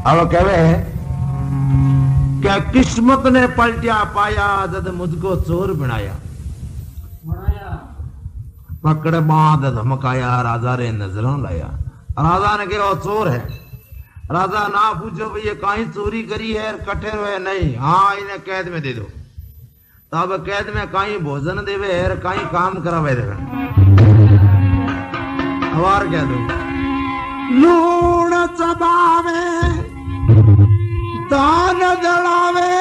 अब कहे क्या किस्मत ने पलटिया पाया जद मुझको चोर बनाया पकड़ बांध धमकाया राजा रे नजरों लाया। राजा ने कहा चोर है। राजा ना पूछो भाई ये कहीं चोरी करी है कठे हुए नहीं, हाँ इन्हें कैद में दे दो। तब कैद में कहीं भोजन देवे है कहीं काम करावे देवे। अवार कह दो लूण चबावे दान दलावे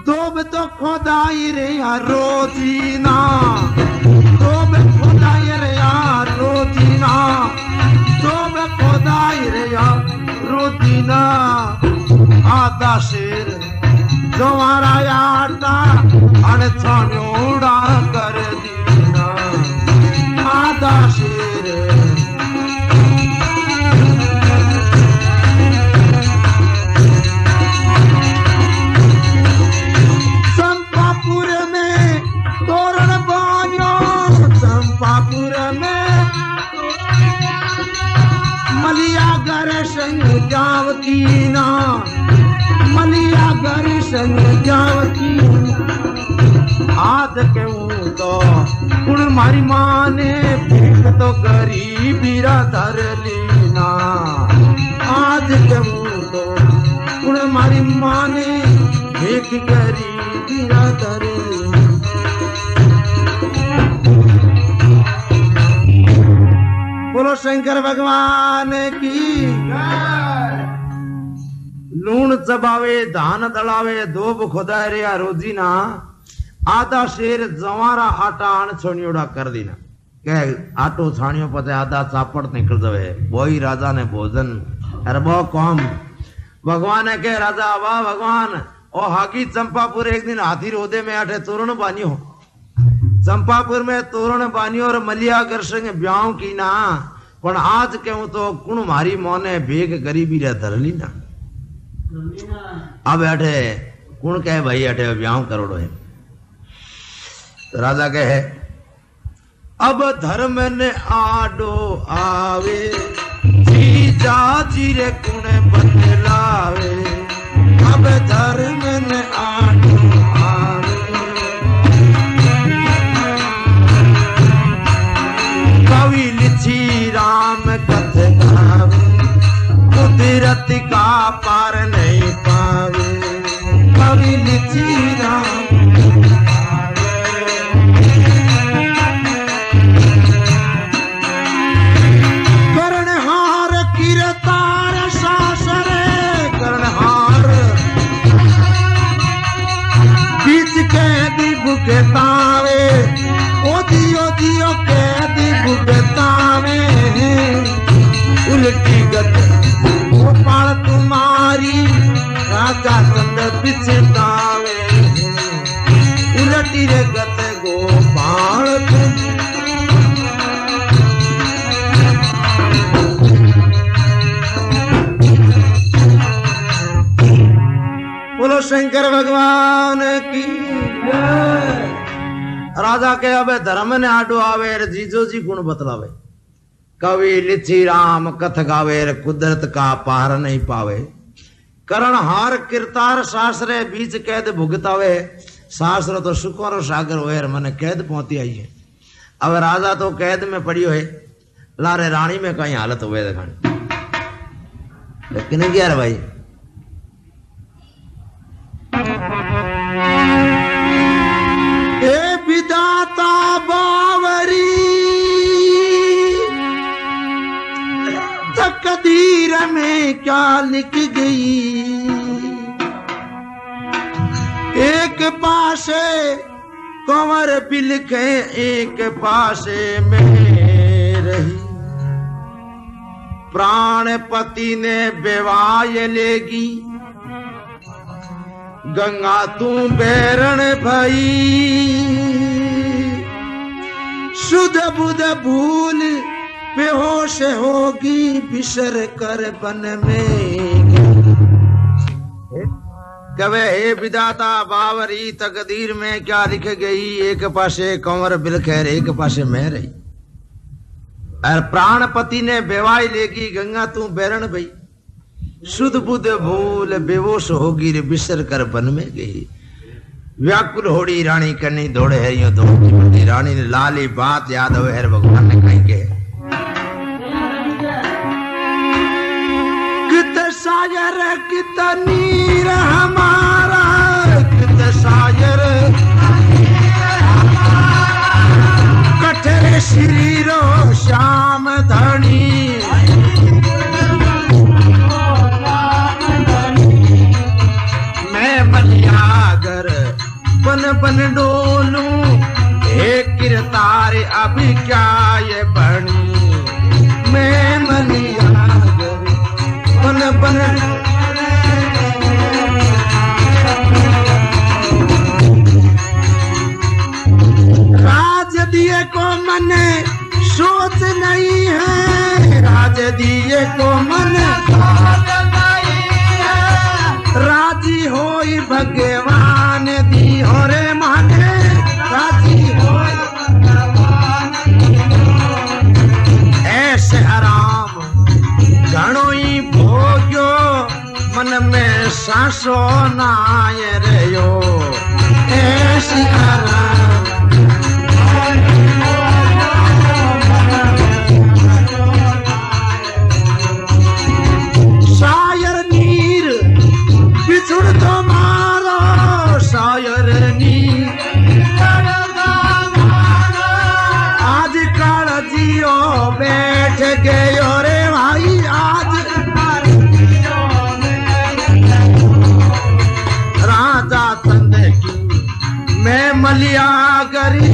तो खुदाई रे रोजीना तो खुदाई रे रोजीना तो खुदाई रे रोजीना आधा शेर तुम्हारा यादा अन छोड़ा कर दीना आधा शेर जावतीना मलिया घर संग जावती आद कहूँ तो कुण मारी माँ ने भीख तो गरीबी धर लीना। आज कहूँ तो कुण मारी माँ ने भीख गरीबी धर लीना। बोलो शंकर भगवान की। लूण चबावे धान दलावे धोब खुदाए रे रोजीना आधा शेर जवारा आटा अण छोनियोड़ा कर दीना। कह आटो छाणियो पते आधा चापड़ निकल जावे वही राजा ने भोजन अरे वो कौम भगवान ने कह राजा वाह भगवान ओ हाकी चंपापुर एक दिन हाथी रोदे में आठे तोरण बानियो चंपापुर में तोरण बानियो और मलियागर संग ब्याह की ना पण आज कहूं तो कुण मारी मोने भेग गरीबी रे धर ली ना। अब अठे कुण कहे भाई अठे ब्याह करोड़ो है। तो राजा कहे अब धर्म ने आडो आवे जी जाजी रे कुण बदलावे अब धर्म ने आडो आवे कवि लिखी राम कथ गावे कुदरत का पार नहीं पावे कवि लिखी राम कर्णहार किरतार सासरे कर्णहार बीच के दिबुके तावे ओदियो दियो के दिबुके तावे उल्टी गत गोपाल तुम्हारी राजा चंद पिछतावे उल्टी रे गत गोपाल बोलो शंकर भगवान की। राजा के अब धर्म ने आडो आवे जीजो जी गुण बतलावे कवि लिखी राम कथ गावे कुदरत का पार नहीं पावे कर्णहार किरतार शास्त्रे बीच कैद भुगतावे शास्त्र तो सुखों सागर होए मन कैद पहुंची आई है। अब राजा तो कैद में पड़ी है लारे रानी में कहीं हालत हुए लेकिन क्या भाई ए विधाता बावरी तकदीर में क्या लिख गई एक पासे कंवर बिलखे एक पासे में रही प्राणपति ने बेवाय लेगी गंगा तू बैरण भाई शुद्ध बुध भूल बेहोश होगी बिसर कर बन में कवे हे विधाता बावरी तकदीर में क्या लिख गई एक पासे कंवर बिलखैर एक पासे मैं रही। और प्राणपति ने बेवाई लेगी गंगा तू बैरण भई, शुद्ध बुद्ध भूल बेहोश होगी रे बिसर कर वन में गई। व्याकुल होड़ी रानी कन्नी दौड़े हरियो दो रानी ने लाली बात याद हो हर भगवान ने कहीं के कित शायर कित नीर हमारा कित शायर कठरे शरीरो श्याम धनी मैं बलियागर बन बन डोलूं हे किरतार अभी क्या ये बनी मैं बलियागर बन बन राज दिए को मन सोच नहीं है राज दिए को मन राजी होई भगवान दी हो रे माने राजी होई ऐसे आराम घणो ही भोग्यो मन में सांसो नाय रयो ऐसे आराम शायर नीर बिछुड़ तो मारो शायर नीर आज काल जियो बैठ गयो रे भाई आज राजा चंद की मैं मलिया गरी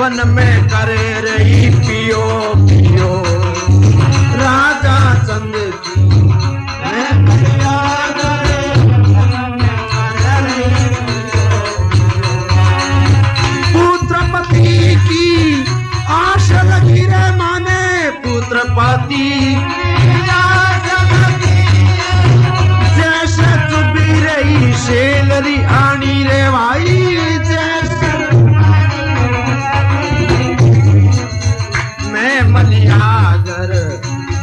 वन में करे रही पियो पियो राजा चंद की मैं मलिया पुत्रपति की आश लगी रे माने पुत्रपति जैसे चुभी रही शेलरी आनी रे भाई जैसे मैं मलियागर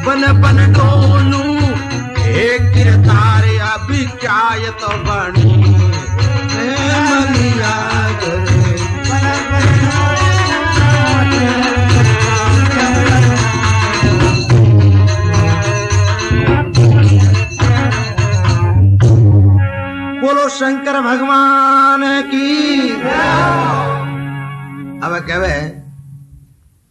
बन बन डोलूं हे किरतारे अभी क्या ये तो बनी मैं मलियागर बोलो शंकर भगवान की। अब कहवे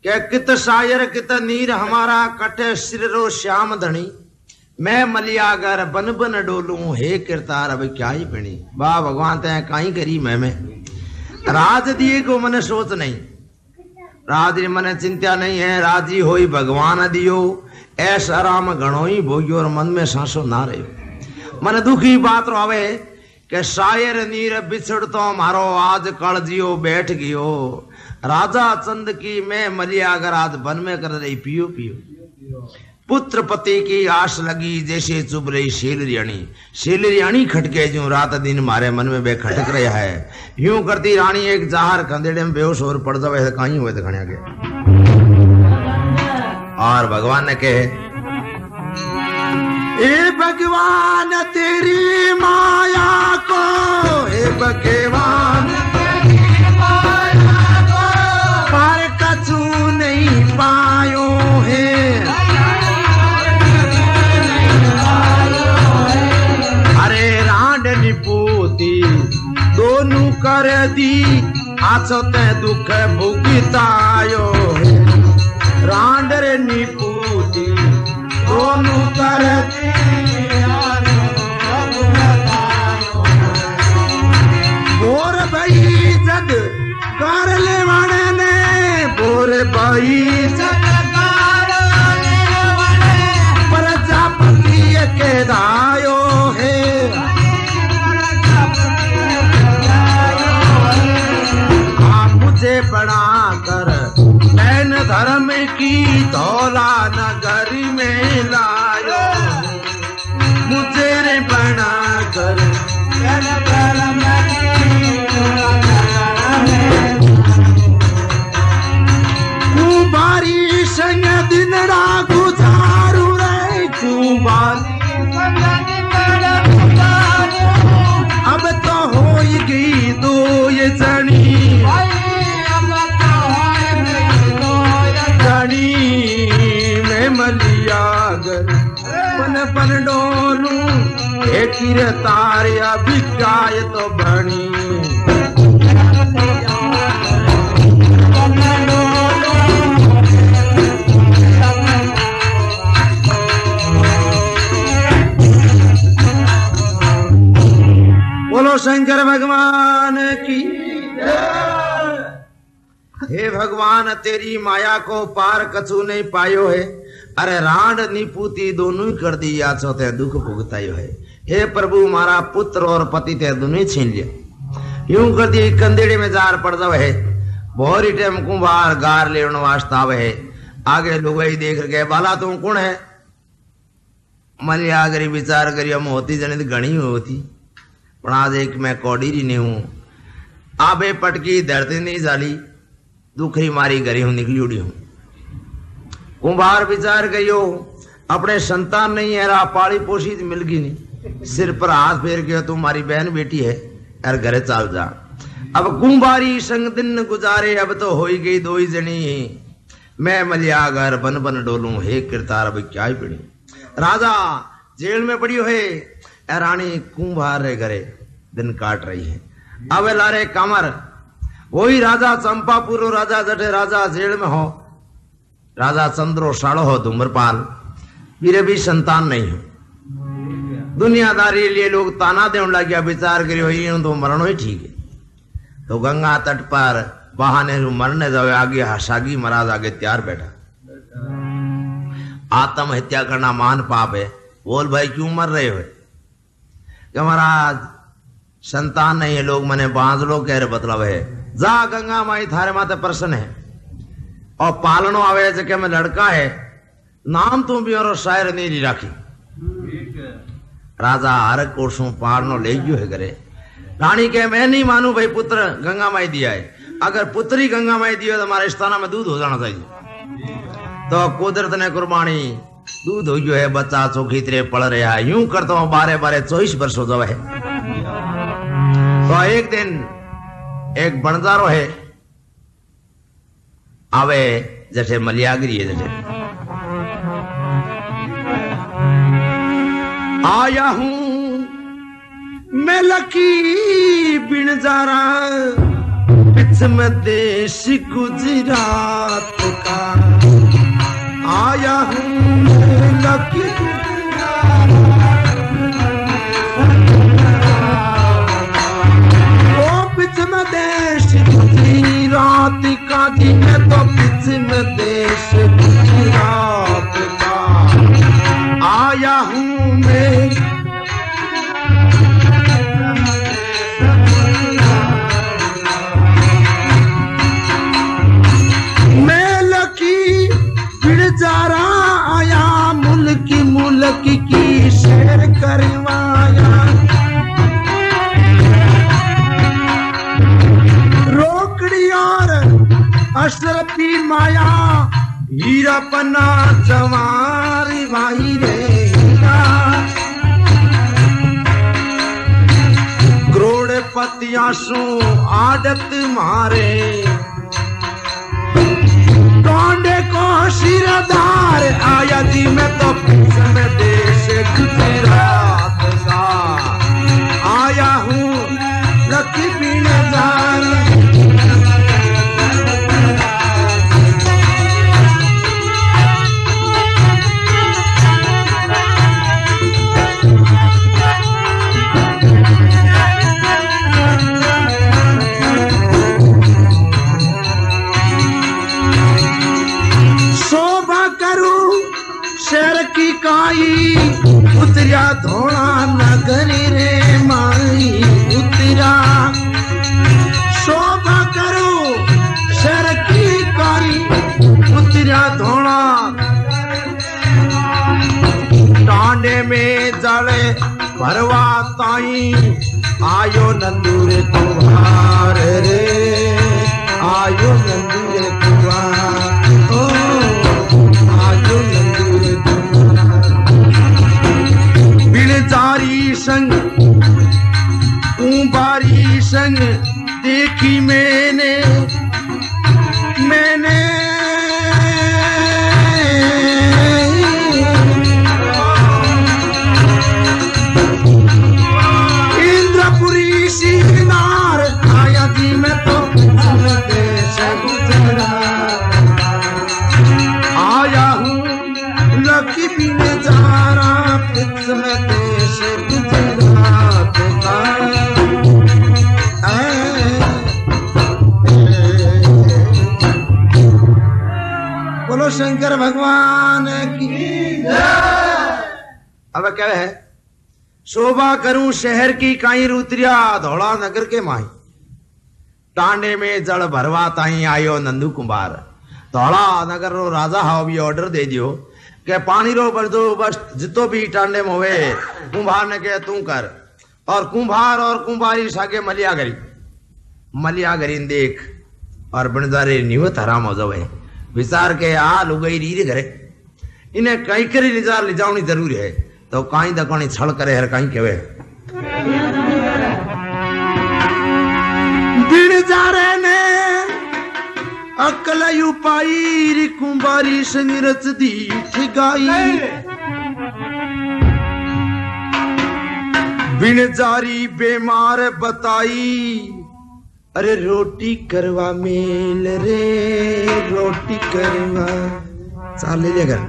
क्या कित शायर कित नीर हमारा कटे सिरो श्याम धनी मैं मलियागर बन बन डोलूं हे किरतार अब क्या ही बनी वाह भगवान तय काई करी मैं राज दिए को मन सोच नहीं राज मन चिंता नहीं है राजी होई भगवान दियो ऐसा राम घणो ही भोग्यो और मन में सांसो ना रहो मन दुखी बात रोवे के शायर नीर बिछड़ तो मारो आज कल जियो बैठ गयो राजा चंद की मैं मलियागर आज वन में कर रही पियो पियो पुत्र पति की आश लगी जैसे चुभ रही शीलरियाणी खटके जो रात दिन मारे मन में बे खटक रहा है यूं करती रानी एक जहर खंदेड़े में बेहोश और पड़ जावे कहीं हुए तो खड़िया के और भगवान ने कहे ए भगवान तेरी माया को ए भगवान तेरी माया को पर कछु नहीं पायो है अरे रांड निपूती दोनों कर दी आछो ते दुख भुगतायो है रांड रे निपूती दोनों कर बोर भाई जग कर ले वाणे ने बोर भाई जग कर ले वाणे प्रजापति के दायो है आप मुझे बना कर नैन धर्म की धौला नगरी में लायो मुझे रे बना कर बार मलियागर पन पन डोलू एक तारिया बिकाय तो बनी बोलो शंकर भगवान की। हे भगवान तेरी माया को पार कछु नहीं पायो है। अरे रांड निपूती दोनों ही कर दी या ते दुख भुगतायो है। हे प्रभु मारा पुत्र और पति ते दोनों ही छीन लिया। यूं कर दी कंदेड़े में जार पड़ जावे है। बोरी टेम कुंभार गार ले वास्ता है। आगे लोग देख गए बाला तुम कौन है। मलिया गरी विचार करी हम होती जनित गणी होती पण आज एक मैं कौडीरी नहीं हूं। आबे पटकी धरती नहीं जाली दुखरी मारी गरी हूं निकली उड़ी हूं। कुंभार विचार करियो अपने संतान नहीं है रा पाली पोशी मिल गई नहीं। सिर पर हाथ फेर के तुम्हारी बहन बेटी है यार घरे चाल जा। अब कुंभारी संग दिन गुजारे अब तो हो ही गई दो ही जनी। मैं मलिया घर बन बन डोलू हे किरतार अब क्या ही पड़ी। राजा जेल में पड़ी है रानी कुंभार रे घरे दिन काट रही है। अब लारे कमर वही राजा चंपापुर राजा जटे राजा जेल में हो। राजा चंद्रो साड़ो हो धूम्रपाल मेरे भी संतान नहीं हो। दुनियादारी लिए लोग ताना देने लग गया विचार करियो ये तो मरणो ही ठीक है। तो गंगा तट पर बहाने मरने जाओ आगे हसागी महाराज आगे तैयार बैठा। आत्महत्या करना महान पाप है। बोल भाई क्यों मर रहे हो। महाराज संतान नहीं है लोग मने बांध लो कह रहे बतलाव है। जा गंगा माई थारे माते प्रसन्न है और पालनो आवे जके में लड़का है नाम तू भी और शायर नहीं राखी। राजा हर कोसों पालनो ले गयो है करे। रानी कहे मैं नहीं मानू भाई पुत्र गंगा माई दिया है। अगर पुत्री गंगा माई दिया तो हमारे स्थाना में दूध हो जाना चाहिए। तो कुदरत ने कुर्बानी दूध हो गयो है। बच्चा चौकी तेरे पड़ रहा है। यूं करता हूं 12-12-24 वर्ष हो जावे है। तो एक दिन एक बनजारो है आवे जैसे मलियागिरी है जैसे आया हूं मैं लकी बिनजारा पिछम देश गुजरात का। आया हूं मैं लकी पिछम देश गुजरात का दिन तो पिछम देश गुजरात का। आया हूं मैं लकी बिरजारा आया मुल्क की शेर करवाया। अशरफी माया हीरा पन्ना जवारी भाई रे करोड़पति आंसू आदत मारे टोंडे को सिरदार आया जी मैं तो पिछम देश गुजरात का। आया हूँ लकी बिनजार उतरा धोड़ा नगर रे माई उतरा शोभा करो शर की कारी उतरा धोड़ा टांडे में जले भरवा ताई आयो नंदूरे कुमार रे आयो नंदूरे कुमार ओ आयो नंदूरे बिलजारी संग कुंभारी संग देखी मैंने लकी बिन जारा पित में देश गुजरात का। बोलो शंकर भगवान की जय। अब क्या है, शोभा करूं शहर की काई रुतरिया धौला नगर के माही, टांडे में जल भरवा ताई आयो नंदू कुंभार। धौला नगर रो राजा हाव भी ऑर्डर दे दियो के पानी रो बंदोबस्त जितो भी टांडे में होवे कुंभार ने के तू कर। और कुंभार और कुंभारी सागे मलिया गरी देख और बनदारे निवत हराम हो जावे विचार के आ लुगई रीर घरे इन्हें कहीं करी ले जावनी जरूरी है। तो काई दकानी छल करे हर काई केवे बिन जारे ने अकल उपाई री कुंभारी संग रच दी ठिगाई। बिन जारी बेमार बताई अरे रोटी करवा मेल रे रोटी करवा चाले ले घर।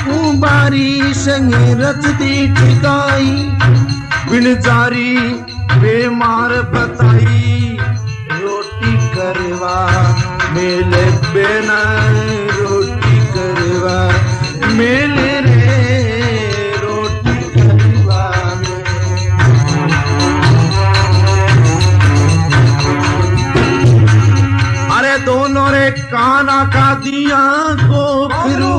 कुंभारी संग रच दी ठिकाई। बिन जारी बेमार बताई रोटी करवा मेले बेना रोटी करवा मेले रे रोटी करवा। अरे दोनों रे काना का दिया को फिरू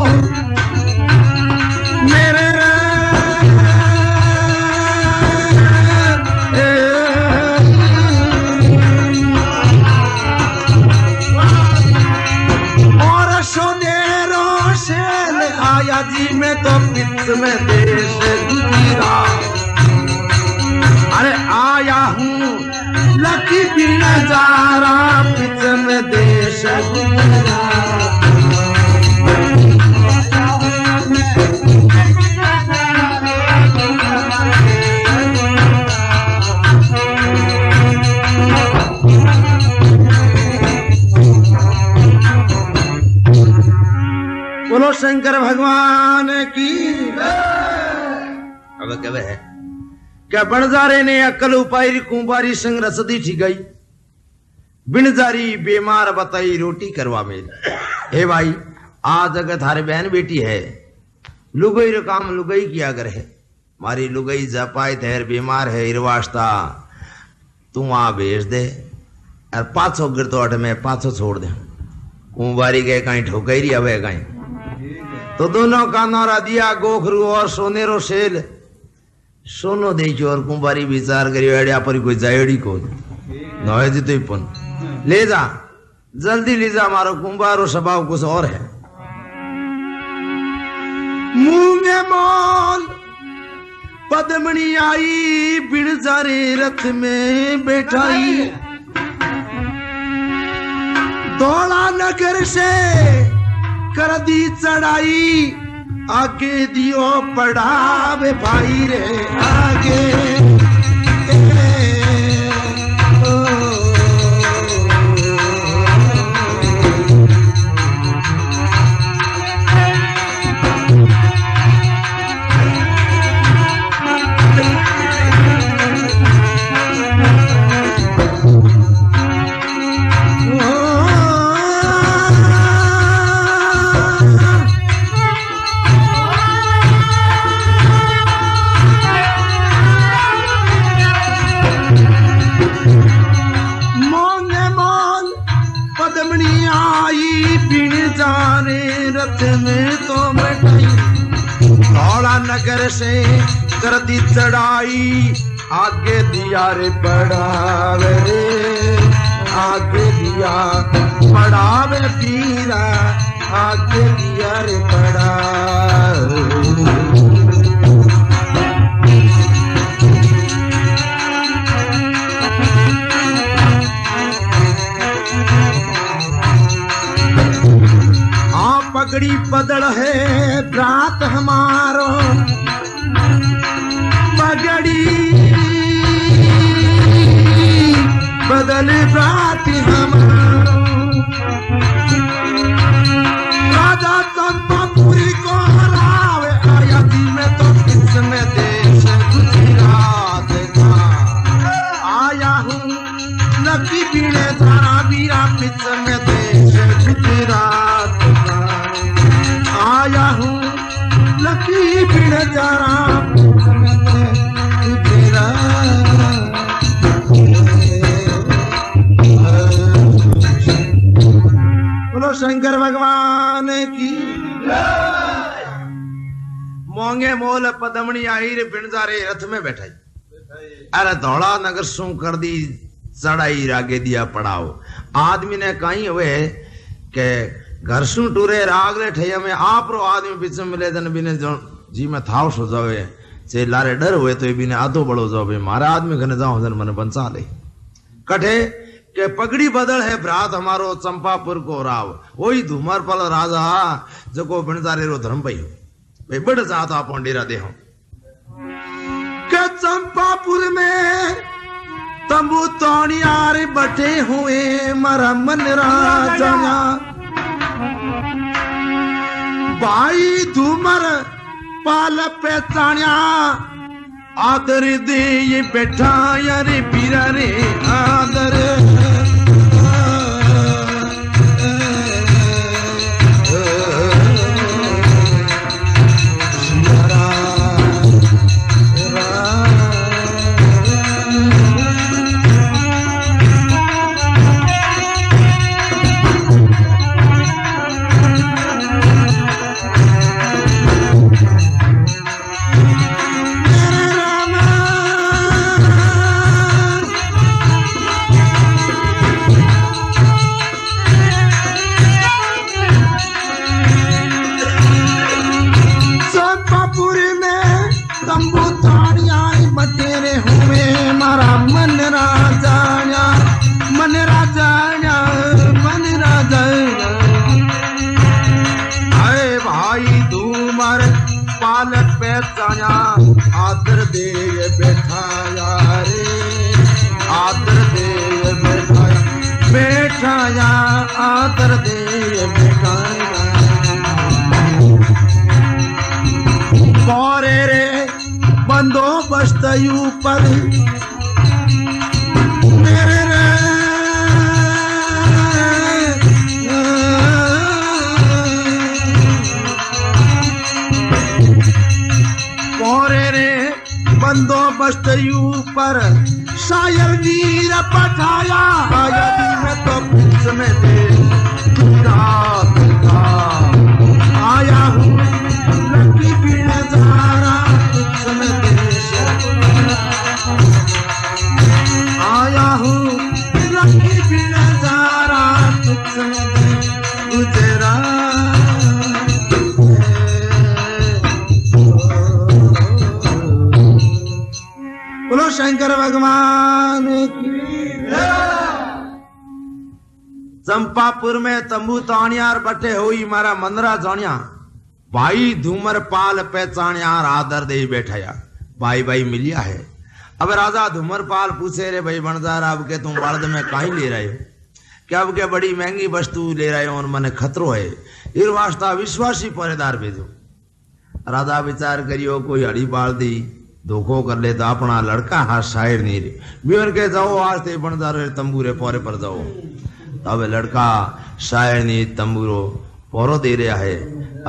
मेरे और सोनेरो से आया जी में तो पित में देश गुजरा। अरे आया हूँ लकी बिन जारा पित में देश गुजरा। बोलो शंकर भगवान की। अब क्या है क्या बनजारे ने अकल उपाई कुंभारी संग रसदी ठिकाई। बिनजारी बेमार बताई रोटी करवा मेल। हे भाई आज अगर थारे बहन बेटी है लुगई रो काम लुगई किया कर है मारी लुगई जपाई तेर बीमार है इरवास्ता तू वहां भेज दे और 500 गिरतो अठ में 500 छोड़ दे। कुंभारी के कहीं ठोकरी अवे कहीं तो दोनों का नारा दिया गोखरू और सोनेरो शेल सोनो देखो और कुंभारी विचार करियो एडिया पर कोई जायड़ी को नवे जी तो पन ले जा जल्दी ले जा मारो कुंभारो स्वभाव कुछ और है। मुंह में मोल पद्मणी आई बिन जारे रथ में बैठाई। धौला नगर से कर दी चढ़ाई आगे दियो पढ़ावे भाई रे आगे। नगर से कर दी चढ़ाई आगे दिया रे बढ़ावे आगे दिया बढ़ावे पीरा आगे दिया रे बढ़ावे। पगड़ी बदल बात हमारा राजा चंपापुरी को हरावे आया दिल में तो किसमें देश गुजरात का आया हूँ लकी पीने सारा वीरा पिच में देश गुजरात का आया हूँ लकी पीने सारा बोलो शंकर भगवान की मोंगे मोल पदमणी आई रे पिंजारे रथ में बैठाई अरे धौला नगर सू कर दी चढ़ाई रागे दिया पड़ाओ आदमी ने कहीं हुए के घर सू टूरे राग रे ठैया में आप रो आदमी पीछे मिले जन बिने जो जी में थाव सो जावे से लारे डर हुए तो बिने आधो बड़ो जावे मारा आदमी घने जाओ जन मन बंसा ले कठे के पगड़ी बदल है भ्रात हमारो चंपापुर को राव वही धूमर पल राजा जको बिनजारे रो धर्म पई भाई बड़ जाता पोंडेरा दे हम के चंपापुर में तंबू तोड़ियार बटे हुए मरा मन राजा भाई धूमर पाल पे चाणिया आदर दे ये बैठा यारे पीरा रे आदर आदर दे बैठा यारे आदर दे बैठा या आदर दे बैठा गौरे रे बंदोबस्त ऊपर मेरे रे बंदोबस्त ऊपर शायर वीर पठाया यदि मैं तो बीच में दे रात का आया हूँ लकी पीने जारा बीच में देश आया हूँ लकी पीने जारा बीच में देश गुजरात बोलो शंकर भगवान की चंपापुर में तंबू ताणियार बटे हुई मारा मनरा जानिया भाई धूमर पाल पहचानियार आदर दे बैठाया भाई भाई मिलिया है अब राजा धूमर पाल पूछे रे भाई बनजार अब के तुम बल्द में कहीं ले रहे हो क्या अब के बड़ी महंगी वस्तु ले रहे हो और मने खतरो है इर वास्ता विश्वासी पहरेदार भेजो राजा विचार करियो कोई हड़ी बाल दी धोखो कर ले तो अपना लड़का हाथ शायर नहीं रे बियर के जाओ आज ते बनदार तंबूरे पोरे पर जाओ अब लड़का शायर नहीं तंबूरो पोरो दे रहा है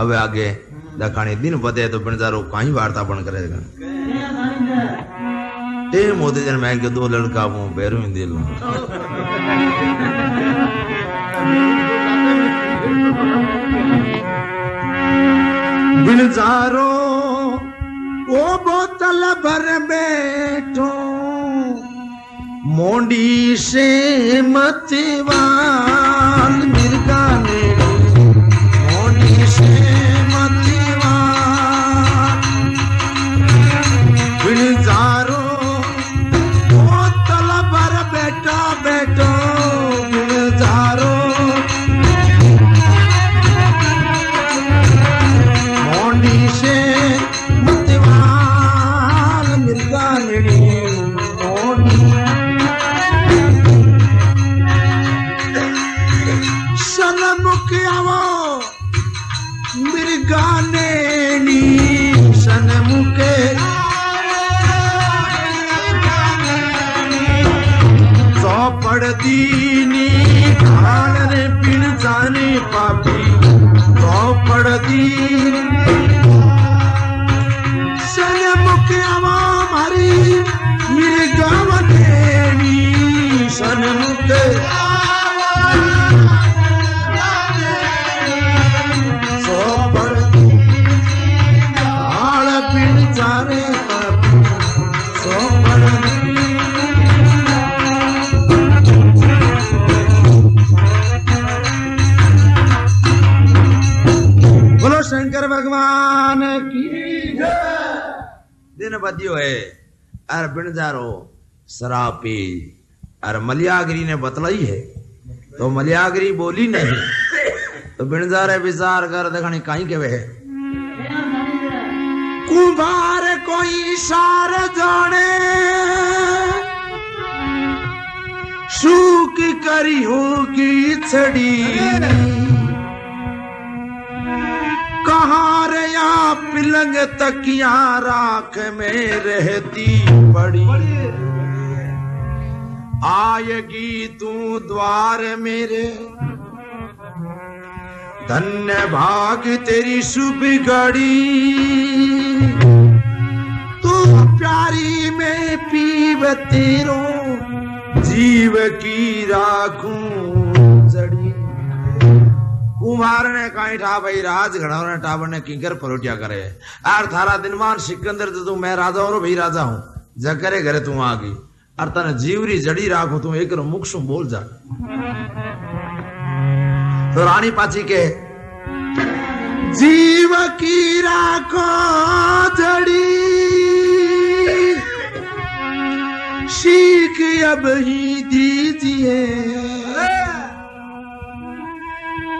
अब आगे दखानी दिन बदे तो बनदारो कहीं वार्ता बन करेगा ते मोदे जन मैं के दो लड़का वो बैरू ही दिल बनजारो ओ बोतल भर बैठो मोंडी से मतवाल मिर्गा ने मोंडी से मतवाल बिनजारो बोतल भर बैठा बैठो बिनजारो मोंडी से मिर्गा दीनी ढाल रे पिण जाने पापी चौपड़ दीनी सन मुक्यावा मारी मेरे गाँव देनी सन मुक्या शंकर भगवान की दिन बदियो है अर बिणजारो शराब पी अर मलियागिरी ने बतलाई है तो मलियागिरी बोली नहीं तो बिणजारे विचार कर देखनी कहीं के वे है कुंभार कोई सार जाने सूख करी होगी छड़ी कहाँ रया पिलंग तकिया राख में रहती पड़ी आएगी तू द्वार मेरे धन्य भाग तेरी शुभ घड़ी तू प्यारी में पीव तेरो जीव की राखूं जड़ी कुमार ने कहीं ठा भाई राज घड़ा ने टाबर ने किंकर परोटिया करे आर थारा दिनमान सिकंदर तू मैं राजा और भाई राजा हूं जकरे घरे तू आ गई और तने जीवरी जड़ी राखो तू एक मुख सु बोल जा तो रानी पाची के जीव की राखो जड़ी सीख अब ही दीजिए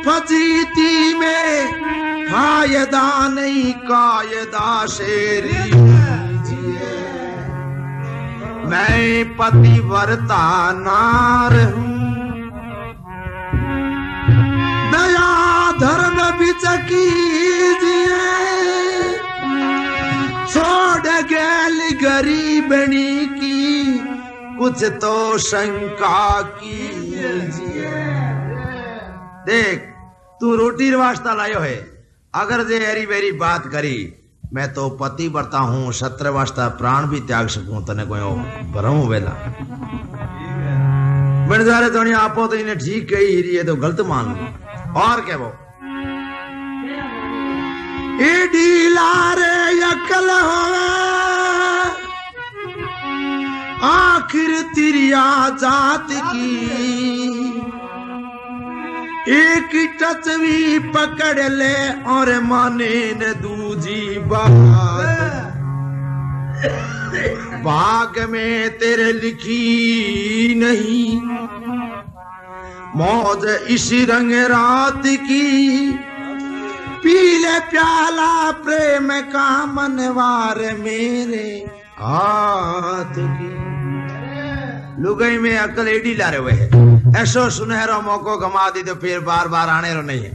फजीती में फायदा नहीं कायदा शेरी मैं पतिव्रता नार हूँ दया धर्म बिच कीजिए छोड़ गैल गरीबनी की कुछ तो शंका कीजिए देख तू रोटी वास्ता लायो है अगर जे एरी वेरी बात करी मैं तो पति बरता हूं शत्रु वास्ता प्राण भी त्याग सकूं तने कोई भरऊं वेला बिणजारे तो नहीं आपो तो इन्हें ठीक कही रही है तो गलत मान लो और क्या वो एडी लारे अकल हो आखिर तिरिया जात की एक टचवी पकड़ ले और माने न दूजी बात भाग में तेरे लिखी नहीं मौज इस रंग रात की पीले प्याला प्रेम का मनवार मेरे हाथ की लुगाई में अकल एडी ला रहे हुए है ऐसो सुनहरा मौको गमा दी तो फिर बार बार आने रो नहीं है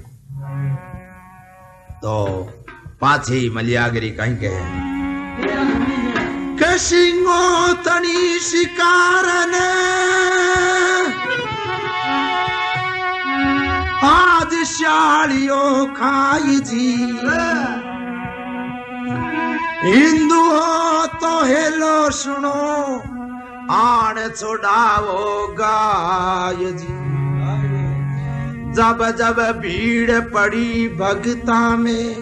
तो पाछी मलियागिरी कहीं के कशिंगो तनी शिकारन आज शालियो खाई जी हिंदू हो तो हेलो सुनो आण छोड़ावो गाय जी जब जब भीड़ पड़ी भगता में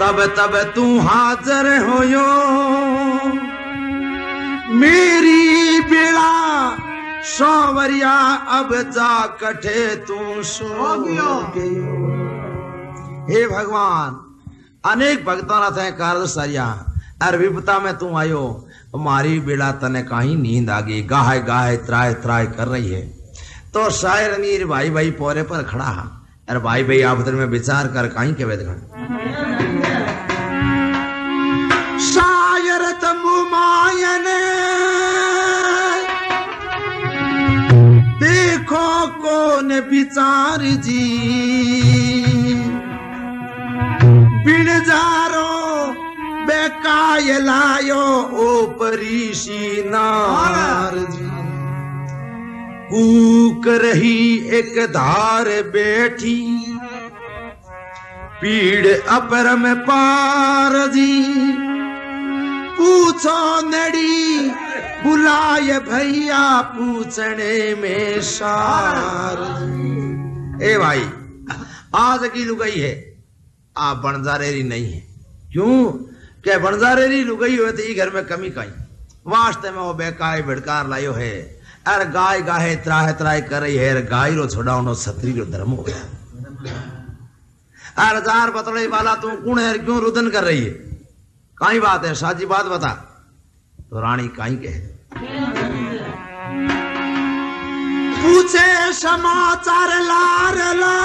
तब तब तू हाजिर होयो मेरी बेड़ा सौवरिया अब जा कठे तू सो गयो हे भगवान अनेक भक्तों ना थे कार सरिया अर विपता में तू आयो मारी बेड़ा तने कहीं नींद आ गई गाहे गाहे त्राय त्राय कर रही है तो शायर नीर भाई भाई पोरे पर खड़ा अरे भाई भाई आप में विचार कर कहीं के वेद शायर तंबू मायन देखो कौन विचार जी बिन जारो बेकाय लायो ओपरी सी नार जी कूक रही एक धार बैठी पीड़ अपर में पार जी पूछो नड़ी बुलाए भैया पूछने में सार। ए भाई आज की लुगाई है आप बनजारेरी नहीं है क्यों क्या बनजारेरी लुगाई हुए तो घर में कमी कहीं वास्ते में वो बेकाय भिड़कार लायो है अरे गाय गाहे त्राहे त्राहे कर रही है गाय रो छोड़ाओ छतरी रो धर्म हो गया अरे जार बतड़े वाला तू कौन है क्यों रुदन कर रही है काई बात है साजी बात बता तो रानी काई के पूछे समाचार लारला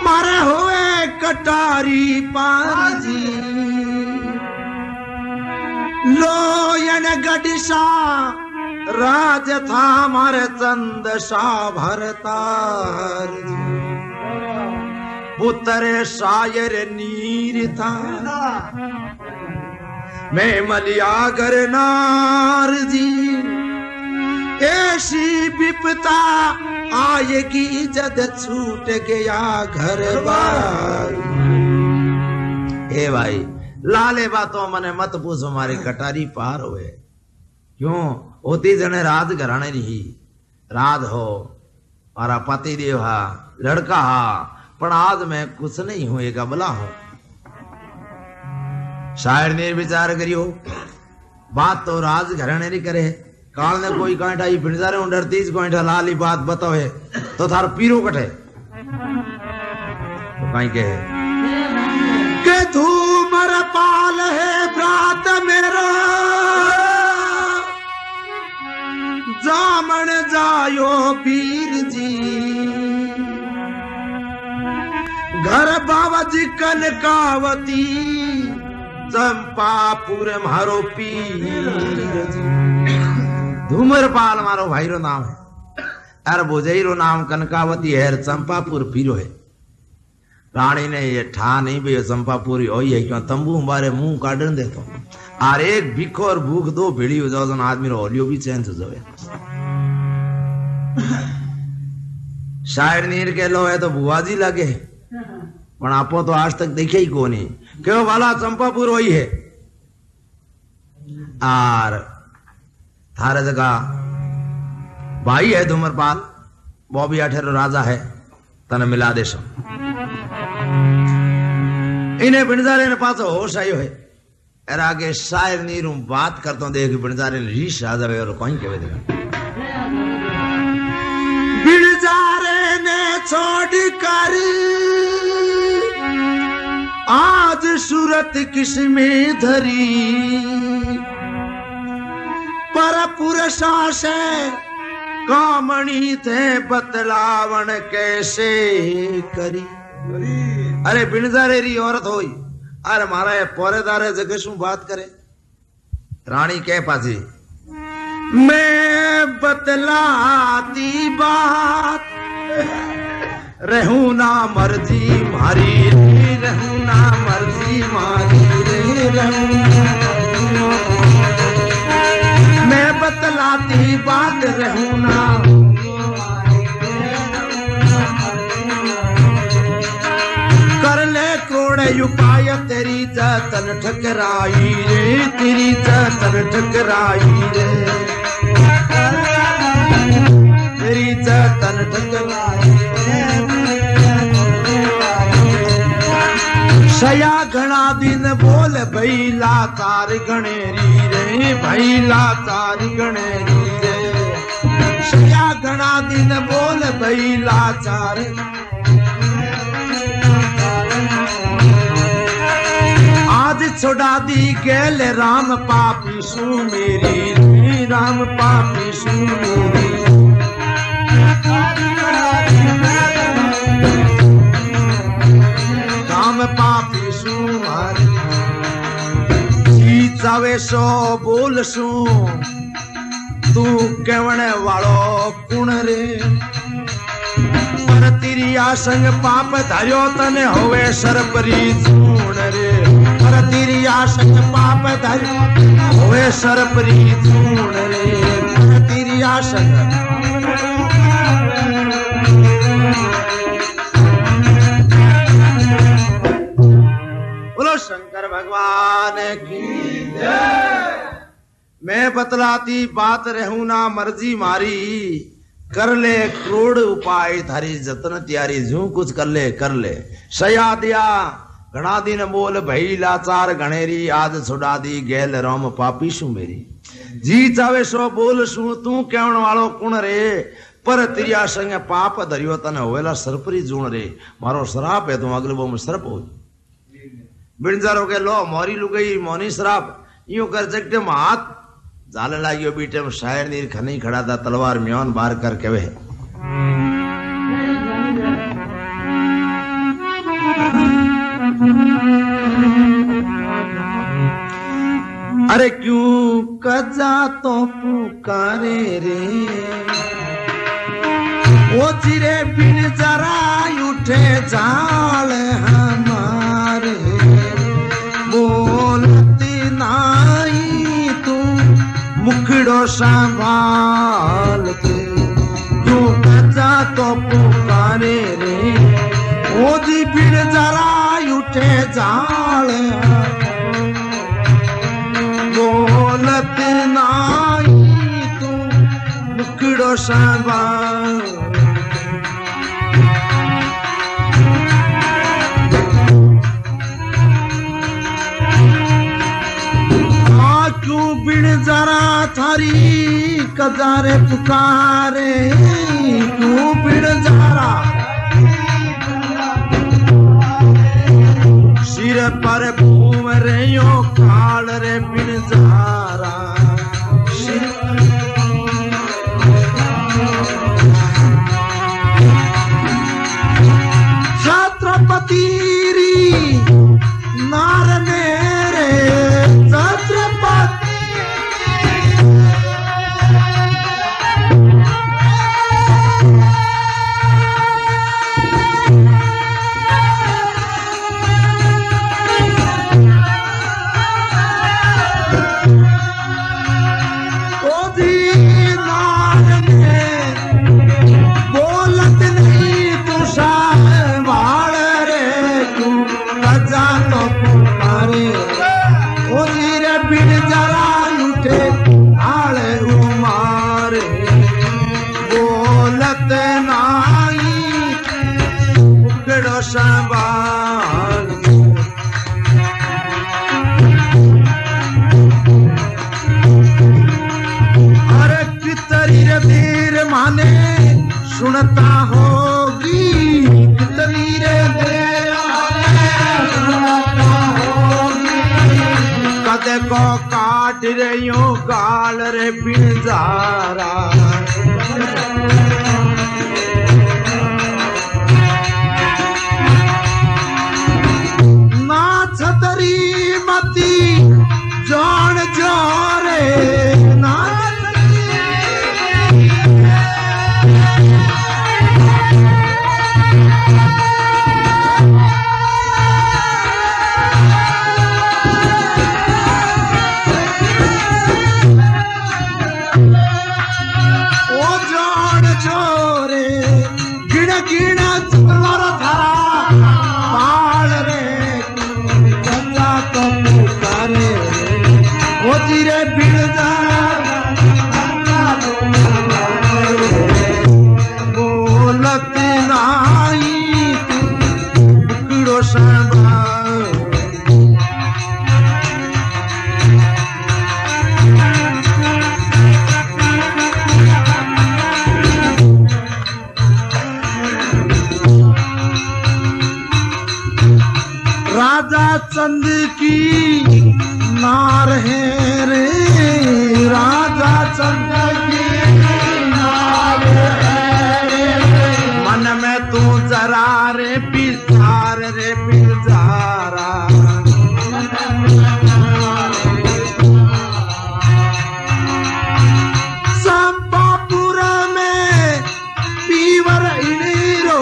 मारे हुए कटारी पाजी लोयन गडिशा राज था मारे चंद शाह भरतार पुत्र शायर नीर था मैं मलियागर नार जी ऐसी विपता आएगी जद छूट गया घर बार। ए भाई लाले बातों मने मत पूछो हमारी कटारी पार हुए क्यों होती जने राज घराने नहीं राज हो मारा पति देव हा लड़का हा पर आज मैं कुछ नहीं हुएगा भला हो शायर ने विचार करियो बात तो राज घराने नहीं करे काल ने कोई कांटा ही फिर उन 30 कांटा लाली बात बताओ है तो थार पीरो कटे तो कहीं के धूमर पाल है ब्रात मेरा जामन जायो पीर जी घर बाबा जी कनकावती चंपापुर मारो पीर जी धूमरपाल मारो भाई रो नाम है अरे भुजई रो नाम कनकावती है चंपापुर पीरो है रानी ने ये ठा नहीं भी चंपापुरी हो है क्यों तंबू हमारे मुंह काटन दे तो और एक भिखो और भूख दो भिड़ी हो जाओ आदमी रो होलियो भी चेंज हो जाए शायर नीर के लो है तो बुआजी लगे पर आपो तो आज तक देखे ही को नहीं क्यों वाला चंपापुर वही है और थारे जगह भाई है धूमरपाल वो भी अठेरो राजा है तने मिला दे सो इन्हें बिनजारे ने पास होश आयो है अरे आगे शायर नीरू बात करता देख बिनजारे ने रीश आ जावे और कहीं के देगा बिनजारे ने छोड़ कर आज सूरत किसमें धरी पर पुरुषा से कामणी थे बतलावन कैसे करी अरे बिनजारेरी औरत होई अरे मारा ये पोरेदारे जगह शू बात करे रानी के पासी मैं बतलाती बात रहूं ना मर्जी मारी रहूं ना मर्जी मारी रहूं मैं बतलाती बात रहूं ना कर ले कोड़े उपाय तेरी जतन ठकराई रे तेरी जतन ठकराई रे तेरी जतन ठकराई सया घना दिन बोल भैला तार गणेरी रे भैला तार गणेरी रे सया घना दिन बोल भैला तार आज छोड़ा दी गेल राम पापी सू मेरी राम पापी सू मेरी राम पापी सू मारी जी जावे सो बोल सू तू केवण वालो कुण रे पर तेरी आसंग पाप धार्यो तने होवे सरपरी चूण रे पर तेरी आसंग पाप धार्यो होवे सरपरी चूण रे त्रिया शंकर बोलो शंकर भगवान की जय। मैं बतलाती बात रहूं ना मर्जी मारी, कर ले करोड़ उपाय थारी जतन त्यारी, जू कुछ कर ले सया दिया घना दिन बोल भई लाचार गणेरी, आज छुड़ा दी गैल राम पापी शू मेरी, जी चावे सो बोल शू तू कहण वालो कुण रे, पर तिरिया संग पाप धरियो तने होवेला सरपरी जूण रे, मारो श्राप है तू अगले बो में सरप हो बिणजारो के लो मोरी लुगई मोनी श्राप यूं कर सकते हाथ जाले लागियो बीटे में शायर नीर खनी खड़ा था तलवार म्योन बार कर के वे अरे क्यों कजा तो पुकारे रे, ओ चिरे बिन जरा उठे जाल हमारे, बोलती नाई तू मुखड़ो संभाल के, क्यों कजा तो पुकारे रे, ओ जी बिन जरा उठे जाल, बोलत नाई तू मुखड़ो संभाल, क्यों बिन जरा थारी कजारे पुकारे, क्यों बिन जरा सिर पर घूम रही काल रे बिन जरा, छत्रपति नार मेरे छत्रपति संभाल, अरे कितनी देर माने सुनता होगी, कितनी देर सुनता होगी, कदे को काट रही हो गाल रे बिनजारा, छतरी मती जान जारे ना, ओ जान जोरे गिण गिण चलर धरा पाल रे, ओ जिरे बिन बोलत नाई मुखड़ो संभाल, राजा चंद की नार है रे, राजा चंद की नार है रे, मन में तू जरा रे बिजार रे बिजारा, संपापुर में पीवर इणीरो,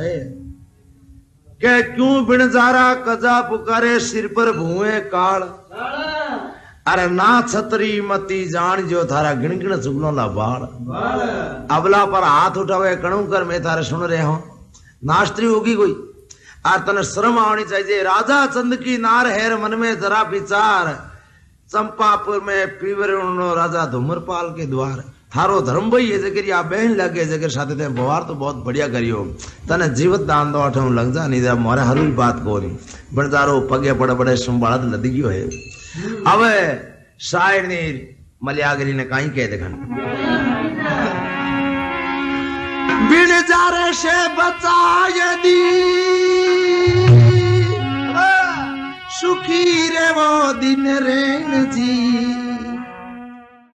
रे के क्यों बिनजारा कजा पुकारे सिर पर भूए काल अरे ना छतरी मती जान जो थारा गिण गिण चुगलों ला बाल अबला पर हाथ उठावे कणु कर मैं थारे सुन रहे हो नास्त्री होगी कोई आर तने शर्म आनी चाहिए राजा चंद की नार हेर मन में जरा विचार चंपापुर में पीवर राजा धूमरपाल के द्वार थारो धर्म भाई है जगह आप बहन लगे जगह साथे थे बवार तो बहुत बढ़िया करियो तने जीवित दान दो अठम लग जा नहीं मोरे हर बात को नहीं बड़दारो पगे बड़े बड़े संभाल लदी गयो है अब शायर ने मलयागरी ने कहीं कह देखन बिन जारे से बचा यदि सुखी रे वो दिन रेन जी